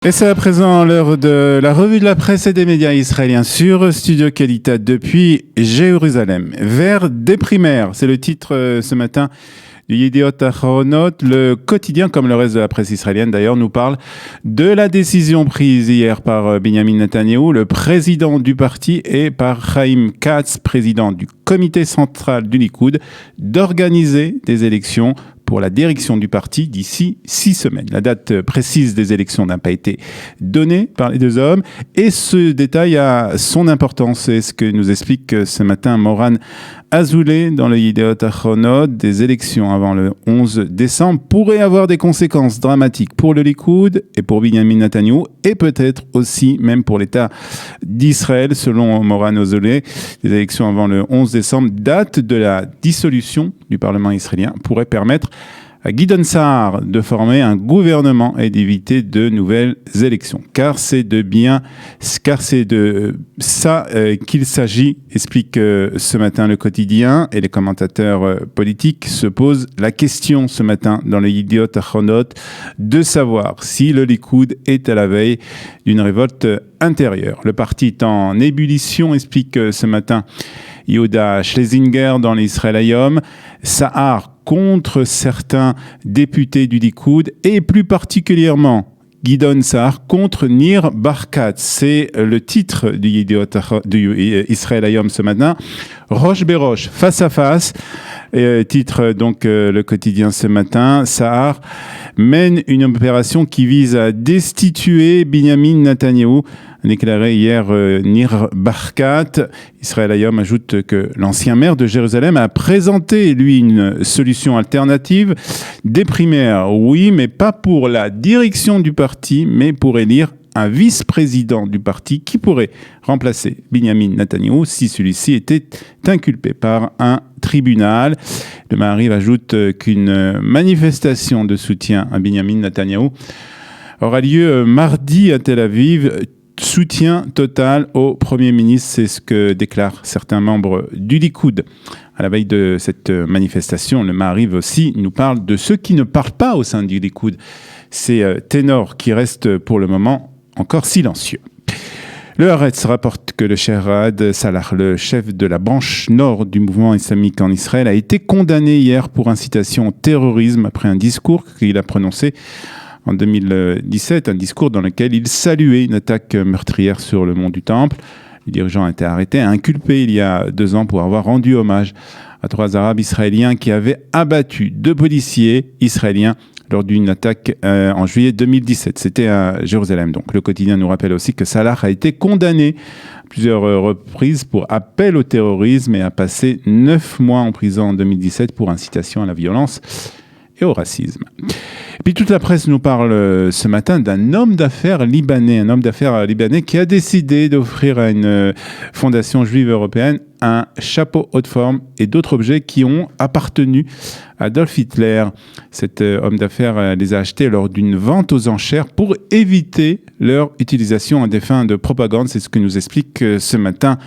Et c'est à présent l'heure de la revue de la presse et des médias israéliens sur Studio Qualité depuis Jérusalem. Vers des primaires, c'est le titre ce matin du Yediot Aharonot. Le quotidien, comme le reste de la presse israélienne d'ailleurs, nous parle de la décision prise hier par Benjamin Netanyahou, le président du parti, et par Chaim Katz, président du comité central du Likoud, d'organiser des élections pour la direction du parti d'ici 6 semaines. La date précise des élections n'a pas été donnée par les deux hommes et ce détail a son importance. C'est ce que nous explique ce matin Moran Azoulay dans le Yediot Aharonot. Des élections avant le 11 décembre pourraient avoir des conséquences dramatiques pour le Likoud et pour Benjamin Netanyahou et peut-être aussi même pour l'État d'Israël. Selon Moran Azoulay, les élections avant le 11 décembre, date de la dissolution du Parlement israélien, pourraient permettre à Gideon Sa'ar de former un gouvernement et d'éviter de nouvelles élections. Car c'est de ça qu'il s'agit, explique ce matin le quotidien, et les commentateurs politiques se posent la question ce matin dans le Yediot Aharonot de savoir si le Likoud est à la veille d'une révolte intérieure. Le parti est en ébullition, explique ce matin Yehuda Schlesinger dans l'Israël Hayom. Sa'ar contre certains députés du Likoud et plus particulièrement Gideon Sa'ar contre Nir Barkat. C'est le titre du Yediot du Israël Hayom ce matin. Roche Béroche, face à face. Titre donc le quotidien ce matin. Sa'ar mène une opération qui vise à destituer Benjamin Netanyahou, a déclaré hier Nir Barkat. Israël Hayom ajoute que l'ancien maire de Jérusalem a présenté, lui, une solution alternative. Des primaires, oui, mais pas pour la direction du parti, mais pour élire un vice-président du parti qui pourrait remplacer Benjamin Netanyahou si celui-ci était inculpé par un tribunal. Le Maariv ajoute qu'une manifestation de soutien à Benjamin Netanyahou aura lieu mardi à Tel Aviv. Soutien total au Premier ministre, c'est ce que déclarent certains membres du Likoud. À la veille de cette manifestation, le Maariv aussi nous parle de ceux qui ne parlent pas au sein du Likoud. Ces ténors qui restent pour le moment encore silencieux. Le Haaretz rapporte que le Sheikh Salah, le chef de la branche nord du mouvement islamique en Israël, a été condamné hier pour incitation au terrorisme après un discours qu'il a prononcé en 2017, un discours dans lequel il saluait une attaque meurtrière sur le mont du Temple. Le dirigeant a été arrêté et inculpé il y a 2 ans pour avoir rendu hommage à 3 Arabes israéliens qui avaient abattu 2 policiers israéliens lors d'une attaque en juillet 2017. C'était à Jérusalem. Donc le quotidien nous rappelle aussi que Salah a été condamné à plusieurs reprises pour appel au terrorisme et a passé 9 mois en prison en 2017 pour incitation à la violence et au racisme. Et puis toute la presse nous parle ce matin d'un homme d'affaires libanais, qui a décidé d'offrir à une fondation juive européenne un chapeau haute forme et d'autres objets qui ont appartenu à Adolf Hitler. Cet homme d'affaires les a achetés lors d'une vente aux enchères pour éviter leur utilisation à des fins de propagande. C'est ce que nous explique ce matin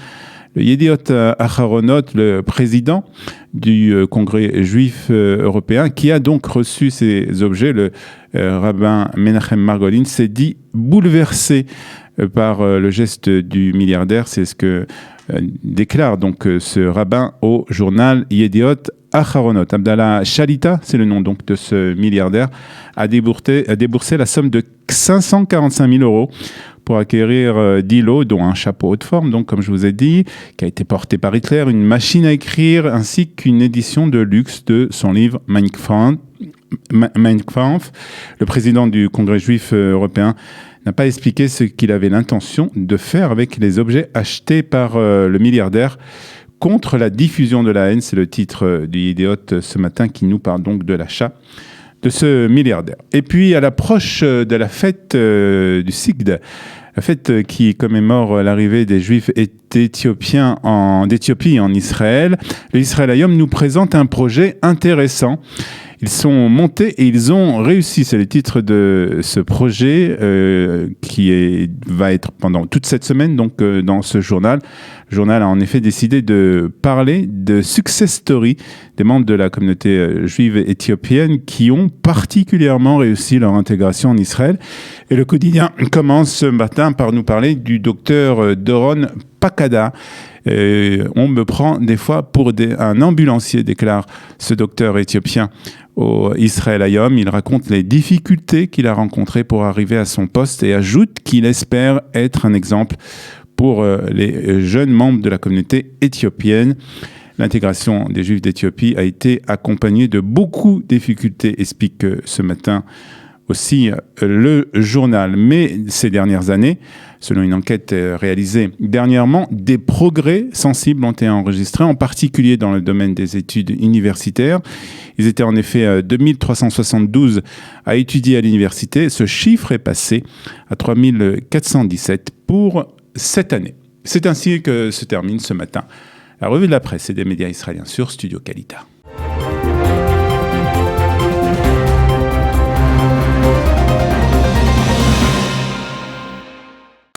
le Yediot Aharonot, le président du Congrès juif européen, qui a donc reçu ces objets. Le rabbin Menachem Margolin s'est dit bouleversé par le geste du milliardaire. C'est ce que déclare donc ce rabbin au journal Yediot Aharonot. Abdallah Shalita, c'est le nom donc de ce milliardaire, a déboursé la somme de 545 000 euros pour acquérir 10 lots, dont un chapeau haute forme, donc comme je vous ai dit, qui a été porté par Hitler, une machine à écrire, ainsi qu'une édition de luxe de son livre Mein Kampf. Le président du Congrès juif européen n'a pas expliqué ce qu'il avait l'intention de faire avec les objets achetés par le milliardaire contre la diffusion de la haine. C'est le titre du Yediot ce matin qui nous parle donc de l'achat de ce milliardaire. Et puis, à l'approche de la fête du Sigd, la fête qui commémore l'arrivée des Juifs d'Éthiopie en Israël, le Israël Hayom nous présente un projet intéressant. Ils sont montés et ils ont réussi. C'est le titre de ce projet va être pendant toute cette semaine, donc dans ce journal. Le journal a en effet décidé de parler de success story des membres de la communauté juive éthiopienne qui ont particulièrement réussi leur intégration en Israël. Et le quotidien commence ce matin par nous parler du docteur Doron Pakada. On me prend des fois pour un ambulancier, déclare ce docteur éthiopien au Israël Hayom. Il raconte les difficultés qu'il a rencontrées pour arriver à son poste et ajoute qu'il espère être un exemple pour les jeunes membres de la communauté éthiopienne. L'intégration des Juifs d'Éthiopie a été accompagnée de beaucoup de difficultés, explique ce matin aussi le journal. Mais ces dernières années, selon une enquête réalisée dernièrement, des progrès sensibles ont été enregistrés, en particulier dans le domaine des études universitaires. Ils étaient en effet 2372 à étudier à l'université. Ce chiffre est passé à 3417 pour cette année. C'est ainsi que se termine ce matin la revue de la presse et des médias israéliens sur Studio Kalita.